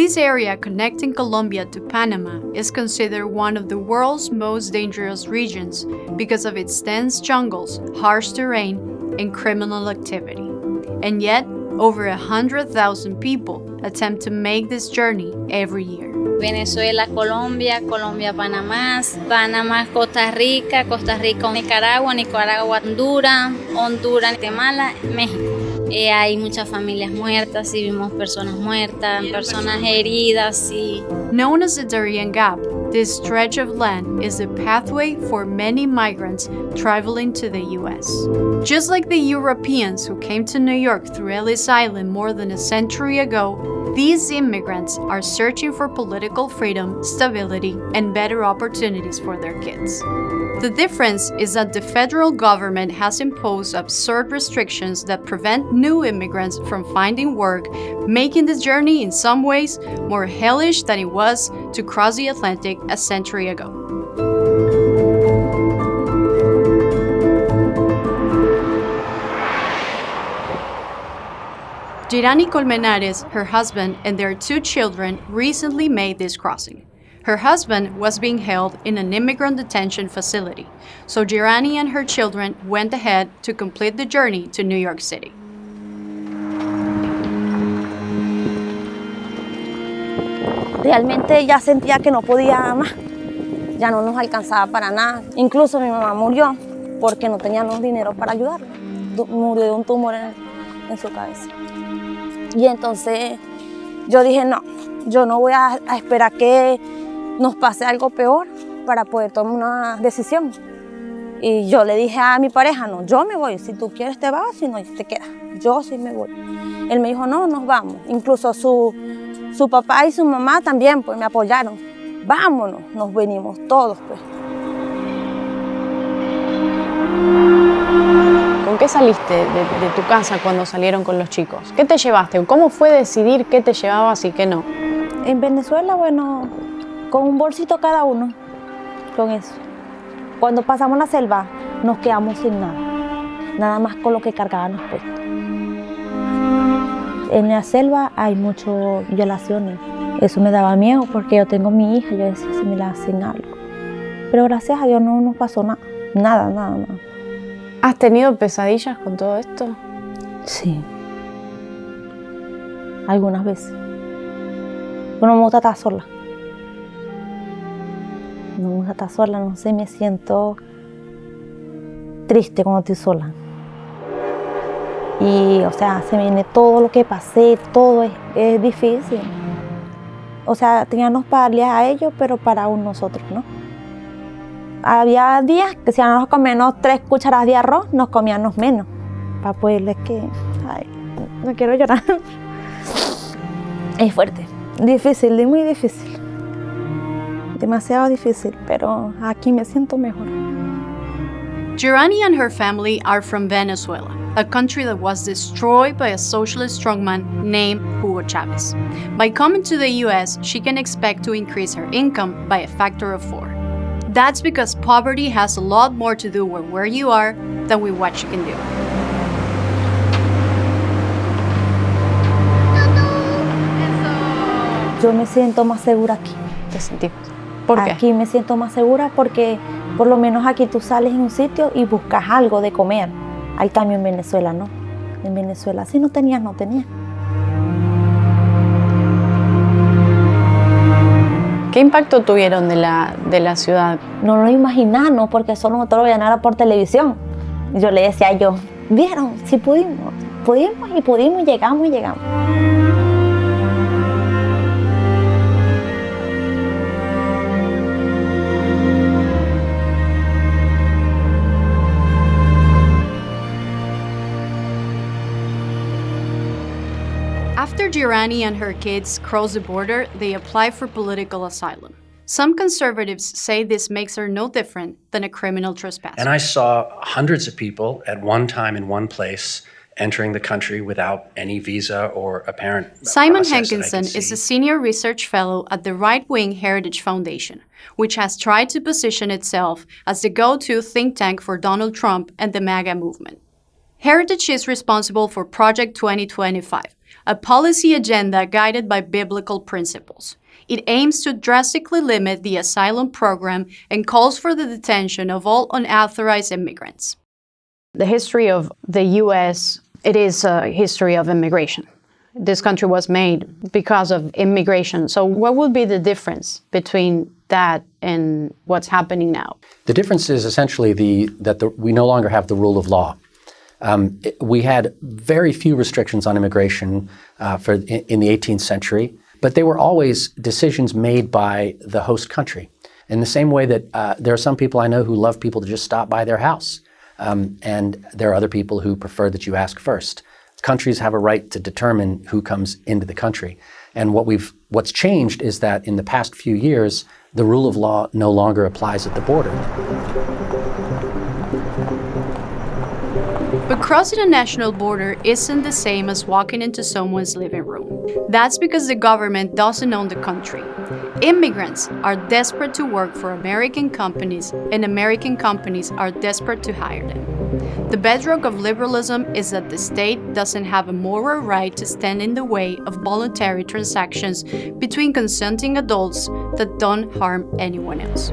This area connecting Colombia to Panama is considered one of the world's most dangerous regions because of its dense jungles, harsh terrain, and criminal activity. And yet, over 100,000 people attempt to make this journey every year. Venezuela, Colombia, Colombia, Panamá, Panamá, Costa Rica, Costa Rica, Nicaragua, Nicaragua, Honduras, Honduras, Guatemala, México. Hay muchas familias muertas y vimos personas muertas, personas heridas. Known as the Darien Gap, this stretch of land is the pathway for many migrants traveling to the U.S. Just like the Europeans who came to New York through Ellis Island more than a century ago, these immigrants are searching for political freedom, stability, and better opportunities for their kids. The difference is that the federal government has imposed absurd restrictions that prevent new immigrants from finding work, making the journey in some ways more hellish than it was to cross the Atlantic a century ago. Girani Colmenares, her husband, and their 2 children recently made this crossing. Her husband was being held in an immigrant detention facility, so Girani and her children went ahead to complete the journey to New York City. Realmente ya sentía que no podía más, ya no nos alcanzaba para nada. Incluso mi mamá murió porque no teníamos dinero para ayudarla. Murió de un tumor en su cabeza. Y entonces yo dije, no, yo no voy a esperar que nos pase algo peor para poder tomar una decisión. Y yo le dije a mi pareja, no, yo me voy, si tú quieres te vas, si no te quedas, yo sí me voy. Él me dijo, no, nos vamos. Incluso su papá y su mamá también pues me apoyaron. Vámonos, nos venimos todos pues. ¿Con qué saliste de tu casa cuando salieron con los chicos? ¿Qué te llevaste? ¿Cómo fue decidir qué te llevabas y qué no? En Venezuela, bueno, con un bolsito cada uno, con eso. Cuando pasamos la selva, nos quedamos sin nada, nada más con lo que cargábamos puesto. En la selva hay muchas violaciones, eso me daba miedo porque yo tengo mi hija, yo decía si me la hacen algo. Pero gracias a Dios no nos pasó nada, nada. ¿Has tenido pesadillas con todo esto? Sí, algunas veces. Pero no me gusta estar sola. No me gusta estar sola, no sé, me siento triste cuando estoy sola. Y, o sea, se viene todo lo que pasé, todo es difícil. O sea, teníamos para darles a ellos, pero para nosotros, ¿no? Había días que si nos comíamos 3 cucharadas de arroz, nos comíamos menos. Para poderles que... Ay, no quiero llorar. Es fuerte, difícil, muy difícil. Demasiado difícil, pero aquí me siento mejor. Girani and her family are from Venezuela, a country that was destroyed by a socialist strongman named Hugo Chavez. By coming to the US, she can expect to increase her income by a factor of 4. That's because poverty has a lot more to do with where you are than with what you can do. Yo me siento más segura aquí. ¿Te sentís? ¿Por qué? Aquí me siento más segura porque por lo menos aquí tú sales en un sitio y buscas algo de comer. Al cambio en Venezuela no. En Venezuela si no tenías, no tenías. ¿Qué impacto tuvieron de la ciudad? No lo imaginamos porque solo nosotros lo veíamos por televisión. Yo le decía a ellos, ¿vieron? Sí pudimos y llegamos. After Girani and her kids cross the border, they apply for political asylum. Some conservatives say this makes her no different than a criminal trespasser. And I saw hundreds of people at one time in one place entering the country without any visa or apparent Simon process Hankinson is a senior research fellow at the right-wing Heritage Foundation, which has tried to position itself as the go-to think tank for Donald Trump and the MAGA movement. Heritage is responsible for Project 2025, a policy agenda guided by biblical principles. It aims to drastically limit the asylum program and calls for the detention of all unauthorized immigrants. The history of the U.S., it is a history of immigration. This country was made because of immigration. So what would be the difference between that and what's happening now? The difference is essentially we no longer have the rule of law. We had very few restrictions on immigration in the 18th century, but they were always decisions made by the host country. In the same way that there are some people I know who love people to just stop by their house, and there are other people who prefer that you ask first. Countries have a right to determine who comes into the country. And what's changed is that in the past few years, the rule of law no longer applies at the border. But crossing a national border isn't the same as walking into someone's living room. That's because the government doesn't own the country. Immigrants are desperate to work for American companies, and American companies are desperate to hire them. The bedrock of liberalism is that the state doesn't have a moral right to stand in the way of voluntary transactions between consenting adults that don't harm anyone else.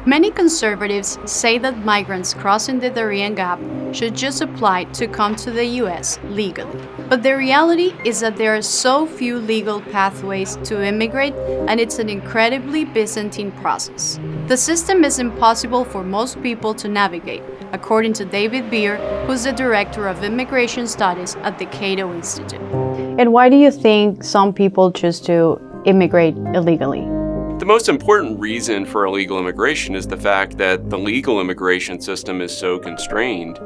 Many conservatives say that migrants crossing the Darien Gap should just apply to come to the U.S. legally. But the reality is that there are so few legal pathways to immigrate, and it's an incredibly Byzantine process. The system is impossible for most people to navigate, according to David Beer, who's the director of immigration studies at the Cato Institute. And why do you think some people choose to immigrate illegally? The most important reason for illegal immigration is the fact that the legal immigration system is so constrained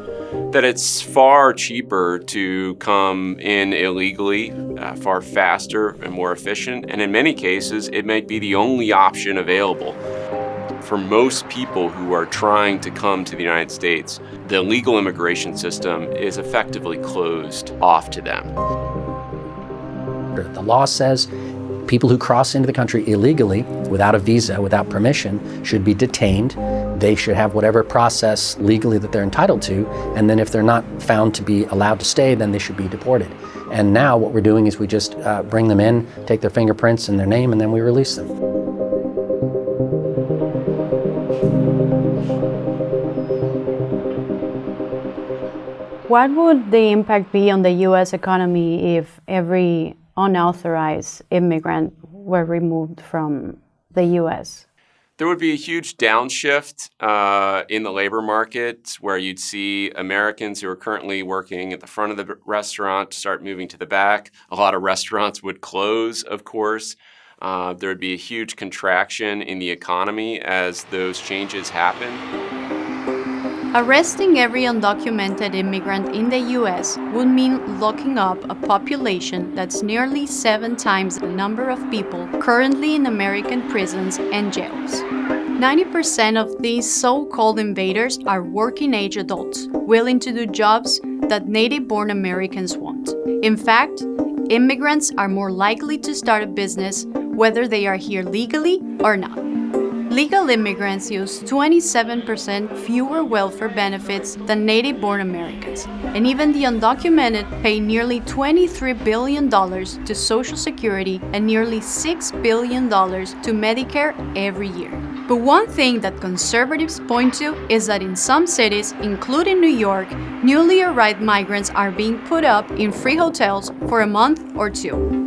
that it's far cheaper to come in illegally, far faster and more efficient, and in many cases, it might be the only option available. For most people who are trying to come to the United States, the legal immigration system is effectively closed off to them. The law says people who cross into the country illegally, without a visa, without permission, should be detained. They should have whatever process legally that they're entitled to, and then if they're not found to be allowed to stay, then they should be deported. And now what we're doing is we just bring them in, take their fingerprints and their name, and then we release them. What would the impact be on the U.S. economy if every unauthorized immigrant were removed from the U.S.? There would be a huge downshift in the labor market where you'd see Americans who are currently working at the front of the restaurant start moving to the back. A lot of restaurants would close, of course. There would be a huge contraction in the economy as those changes happen. Arresting every undocumented immigrant in the U.S. would mean locking up a population that's nearly 7 times the number of people currently in American prisons and jails. 90% of these so-called invaders are working-age adults, willing to do jobs that native-born Americans want. In fact, immigrants are more likely to start a business whether they are here legally or not. Legal immigrants use 27% fewer welfare benefits than native-born Americans, and even the undocumented pay nearly $23 billion to Social Security and nearly $6 billion to Medicare every year. But one thing that conservatives point to is that in some cities, including New York, newly arrived migrants are being put up in free hotels for a month or 2.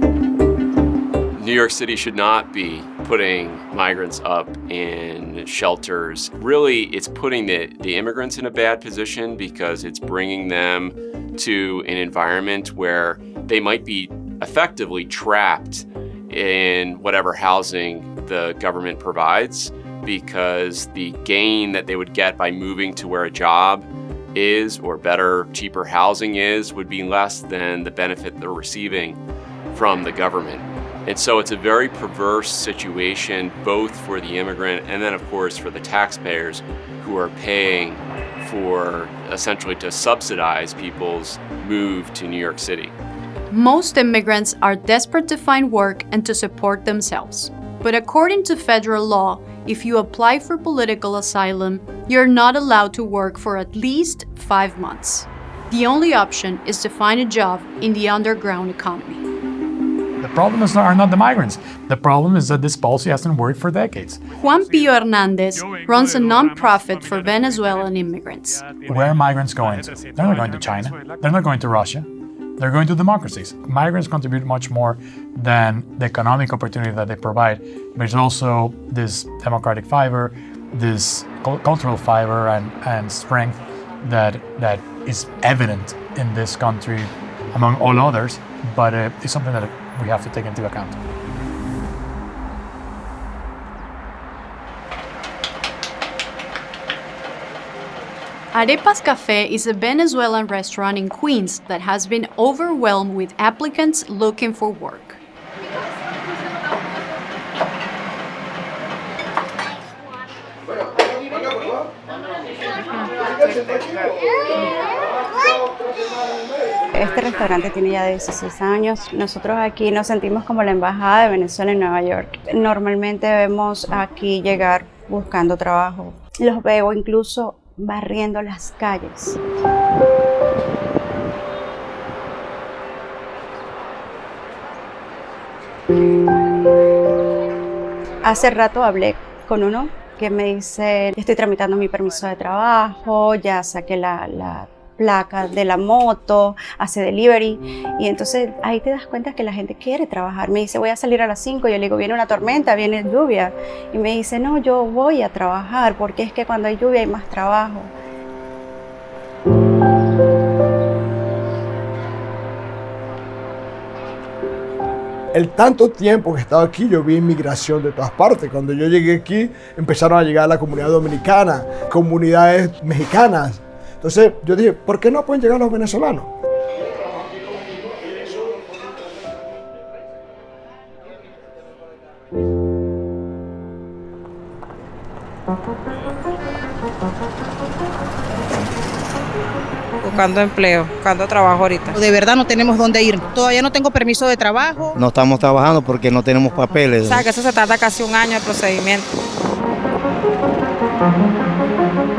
New York City should not be putting migrants up in shelters. Really, it's putting the immigrants in a bad position because it's bringing them to an environment where they might be effectively trapped in whatever housing the government provides, because the gain that they would get by moving to where a job is, or better, cheaper housing is, would be less than the benefit they're receiving from the government. And so it's a very perverse situation, both for the immigrant and then, of course, for the taxpayers who are paying for essentially to subsidize people's move to New York City. Most immigrants are desperate to find work and to support themselves. But according to federal law, if you apply for political asylum, you're not allowed to work for at least 5 months. The only option is to find a job in the underground economy. The problem are not the migrants. The problem is that this policy hasn't worked for decades. Juan Pio Hernandez runs a nonprofit for Venezuelan immigrants. Where are migrants going to? They're not going to China. They're not going to Russia. They're going to democracies. Migrants contribute much more than the economic opportunity that they provide. There's also this democratic fiber, this cultural fiber and strength that is evident in this country among all others, but it's something that we have to take into account. Arepas Café is a Venezuelan restaurant in Queens that has been overwhelmed with applicants looking for work. Este restaurante tiene ya 16 años. Nosotros aquí nos sentimos como la embajada de Venezuela en Nueva York. Normalmente vemos aquí llegar buscando trabajo. Los veo incluso barriendo las calles. Hace rato hablé con uno que me dice, estoy tramitando mi permiso de trabajo, ya saqué la placa de la moto, hace delivery, y entonces ahí te das cuenta que la gente quiere trabajar. Me dice, voy a salir a las 5, yo le digo, viene una tormenta, viene lluvia, y me dice, no, yo voy a trabajar, porque es que cuando hay lluvia hay más trabajo. El tanto tiempo que he estado aquí, yo vi inmigración de todas partes. Cuando yo llegué aquí, empezaron a llegar la comunidad dominicana, comunidades mexicanas. Entonces yo dije, ¿por qué no pueden llegar los venezolanos? Buscando empleo, buscando trabajo ahorita. De verdad no tenemos dónde ir. Todavía no tengo permiso de trabajo. No estamos trabajando porque no tenemos papeles. O sea, que eso se tarda casi un año el procedimiento.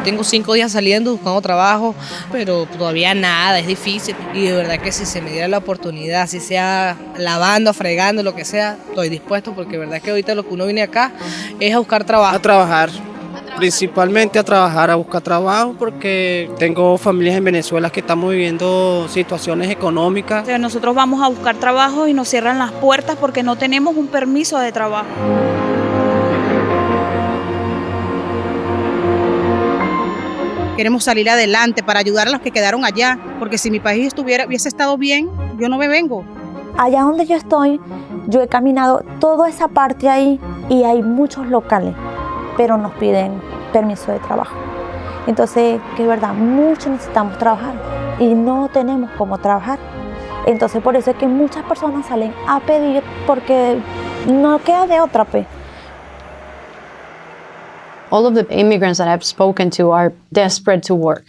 Tengo 5 días saliendo buscando trabajo, pero todavía nada, es difícil. Y de verdad que si se me diera la oportunidad, si sea lavando, fregando, lo que sea, estoy dispuesto, porque de verdad que ahorita lo que uno viene acá es a buscar trabajo. A trabajar, principalmente a trabajar, a buscar trabajo, porque tengo familias en Venezuela que estamos viviendo situaciones económicas. O sea, nosotros vamos a buscar trabajo y nos cierran las puertas porque no tenemos un permiso de trabajo. Queremos salir adelante para ayudar a los que quedaron allá, porque si mi país hubiese estado bien, yo no me vengo. Allá donde yo estoy, yo he caminado toda esa parte ahí y hay muchos locales, pero nos piden permiso de trabajo. Entonces, que es verdad, muchos necesitamos trabajar y no tenemos cómo trabajar. Entonces, por eso es que muchas personas salen a pedir porque no queda de otra, pues. All of the immigrants that I've spoken to are desperate to work,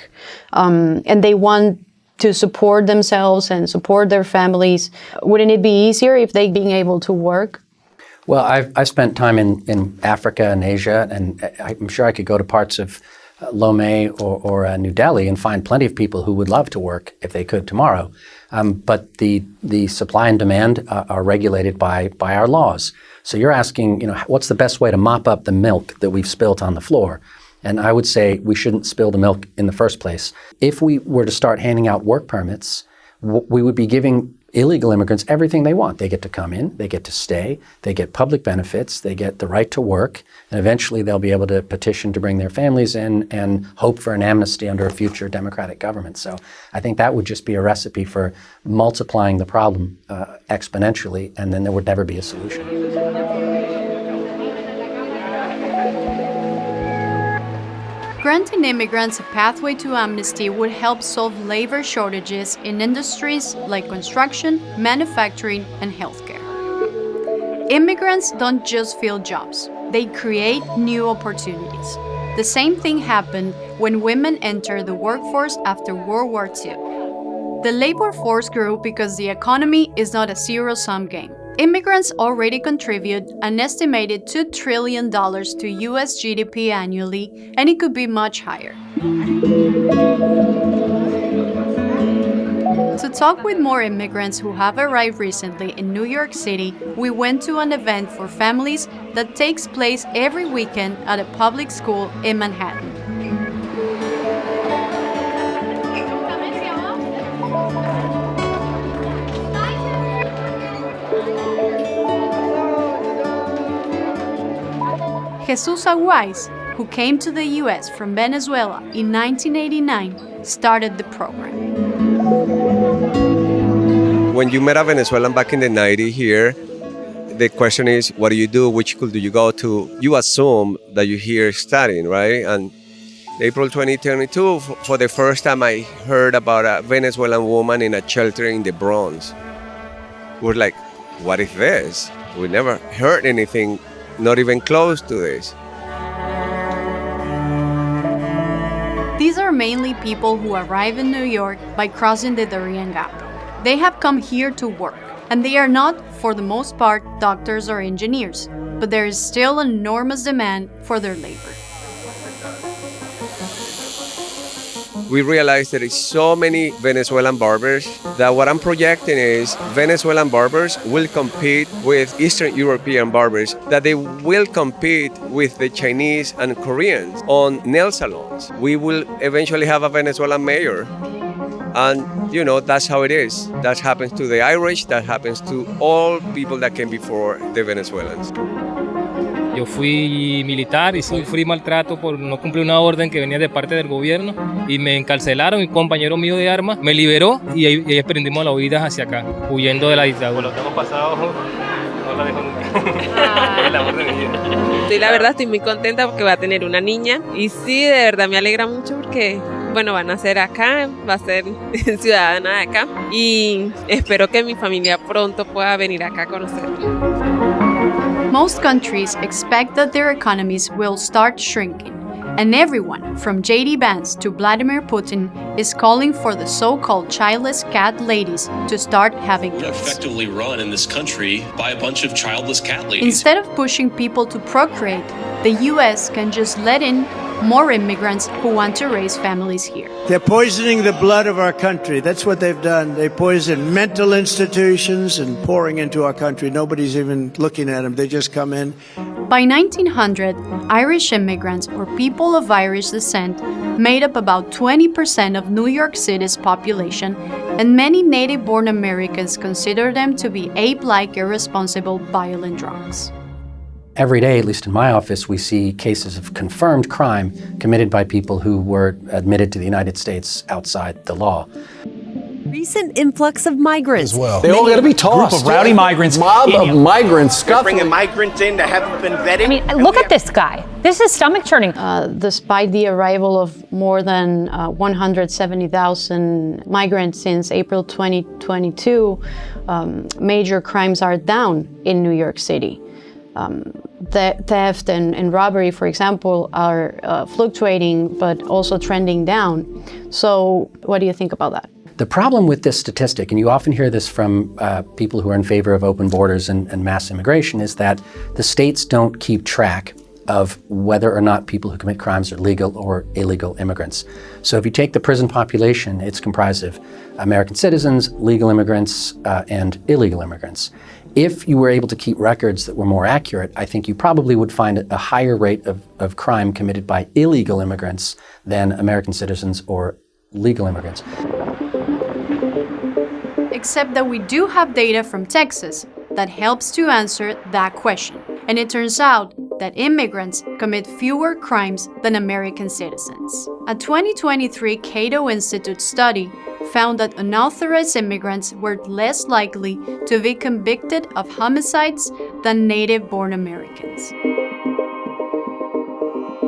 and they want to support themselves and support their families. Wouldn't it be easier if they being able to work? Well, I've spent time in Africa and Asia, and I'm sure I could go to parts of Lomé or New Delhi and find plenty of people who would love to work if they could tomorrow. But the supply and demand are regulated by our laws. So you're asking, what's the best way to mop up the milk that we've spilt on the floor? And I would say we shouldn't spill the milk in the first place. If we were to start handing out work permits, we would be giving illegal immigrants everything they want. They get to come in, they get to stay, they get public benefits, they get the right to work, and eventually they'll be able to petition to bring their families in and hope for an amnesty under a future democratic government. So I think that would just be a recipe for multiplying the problem exponentially, and then there would never be a solution. Granting immigrants a pathway to amnesty would help solve labor shortages in industries like construction, manufacturing, and healthcare. Immigrants don't just fill jobs, they create new opportunities. The same thing happened when women entered the workforce after World War II. The labor force grew because the economy is not a zero-sum game. Immigrants already contribute an estimated $2 trillion to US GDP annually, and it could be much higher. To talk with more immigrants who have arrived recently in New York City, we went to an event for families that takes place every weekend at a public school in Manhattan. Jesus Aguais, who came to the U.S. from Venezuela in 1989, started the program. When you met a Venezuelan back in the 90s here, the question is, what do you do? Which school do you go to? You assume that you're here studying, right? And April 2022, for the first time, I heard about a Venezuelan woman in a shelter in the Bronx. We're like, what is this? We never heard anything, not even close to this. These are mainly people who arrive in New York by crossing the Darien Gap. They have come here to work, and they are not, for the most part, doctors or engineers, but there is still an enormous demand for their labor. We realized there is so many Venezuelan barbers that what I'm projecting is Venezuelan barbers will compete with Eastern European barbers, that they will compete with the Chinese and Koreans on nail salons. We will eventually have a Venezuelan mayor. And, you know, that's how it is. That happens to the Irish, that happens to all people that came before the Venezuelans. Yo fui militar y sufrí maltrato por no cumplir una orden que venía de parte del gobierno y me encarcelaron. Un compañero mío de armas me liberó y ahí emprendimos la huida hacia acá, huyendo de la dictadura. Por lo que hemos pasado, no la dejo nunca. El amor de mi vida. Sí, la verdad estoy muy contenta porque va a tener una niña y sí, de verdad me alegra mucho porque, bueno, van a ser acá, va a ser ciudadana de acá y espero que mi familia pronto pueda venir acá a conocerla. Most countries expect that their economies will start shrinking, and everyone, from J.D. Vance to Vladimir Putin, is calling for the so-called childless cat ladies to start having kids. Effectively run in this country by a bunch of childless cat ladies. Instead of pushing people to procreate, the U.S. can just let in more immigrants who want to raise families here. They're poisoning the blood of our country. That's what they've done. They poison mental institutions and pouring into our country. Nobody's even looking at them. They just come in. By 1900, Irish immigrants, or people of Irish descent, made up about 20% of New York City's population, and many native-born Americans consider them to be ape-like, irresponsible, violent drunks. Every day, at least in my office, we see cases of confirmed crime committed by people who were admitted to the United States outside the law. Recent influx of migrants. Well. They all got to be tossed. Group of rowdy migrants. Mob of migrants. Bringing migrants in that haven't been vetted. I mean, look at this guy. This is stomach churning. Despite the arrival of more than 170,000 migrants since April 2022, major crimes are down in New York City. The theft and robbery, for example, are fluctuating but also trending down. So what do you think about that? The problem with this statistic, and you often hear this from people who are in favor of open borders and mass immigration, is that the states don't keep track of whether or not people who commit crimes are legal or illegal immigrants. So if you take the prison population, it's comprised of American citizens, legal immigrants, and illegal immigrants. If you were able to keep records that were more accurate, I think you probably would find a higher rate of crime committed by illegal immigrants than American citizens or legal immigrants. Except that we do have data from Texas that helps to answer that question. And it turns out that immigrants commit fewer crimes than American citizens. A 2023 Cato Institute study found that unauthorized immigrants were less likely to be convicted of homicides than native-born Americans.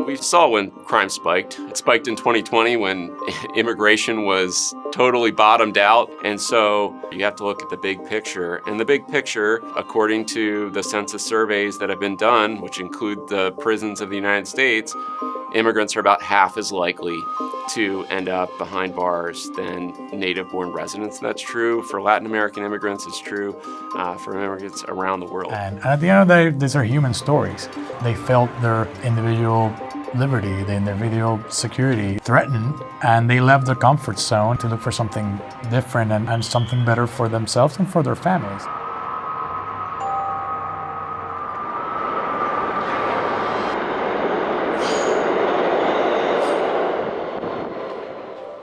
We saw when crime spiked. It spiked in 2020 when immigration was totally bottomed out. And so you have to look at the big picture. And the big picture, according to the census surveys that have been done, which include the prisons of the United States, immigrants are about half as likely to end up behind bars than native-born residents. That's true for Latin American immigrants. It's true for immigrants around the world. And at the end of the day, these are human stories. They felt their individual liberty, the individual security threatened, and they left their comfort zone to look for something different and something better for themselves and for their families.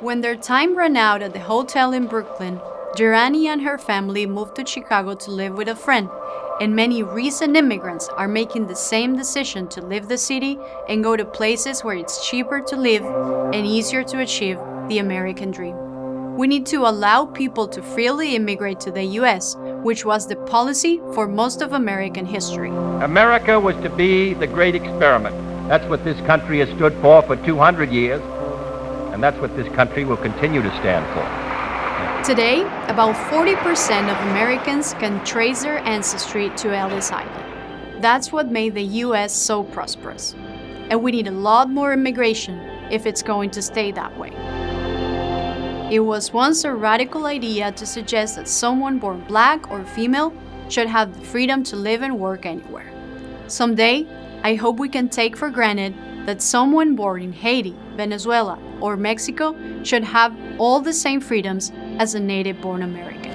When their time ran out at the hotel in Brooklyn, Durrani and her family moved to Chicago to live with a friend, and many recent immigrants are making the same decision to leave the city and go to places where it's cheaper to live and easier to achieve the American dream. We need to allow people to freely immigrate to the US, which was the policy for most of American history. America was to be the great experiment. That's what this country has stood for 200 years, and that's what this country will continue to stand for. Today, about 40% of Americans can trace their ancestry to Ellis Island. That's what made the US so prosperous. And we need a lot more immigration if it's going to stay that way. It was once a radical idea to suggest that someone born black or female should have the freedom to live and work anywhere. Someday, I hope we can take for granted that someone born in Haiti, Venezuela, or Mexico should have all the same freedoms as a native-born American.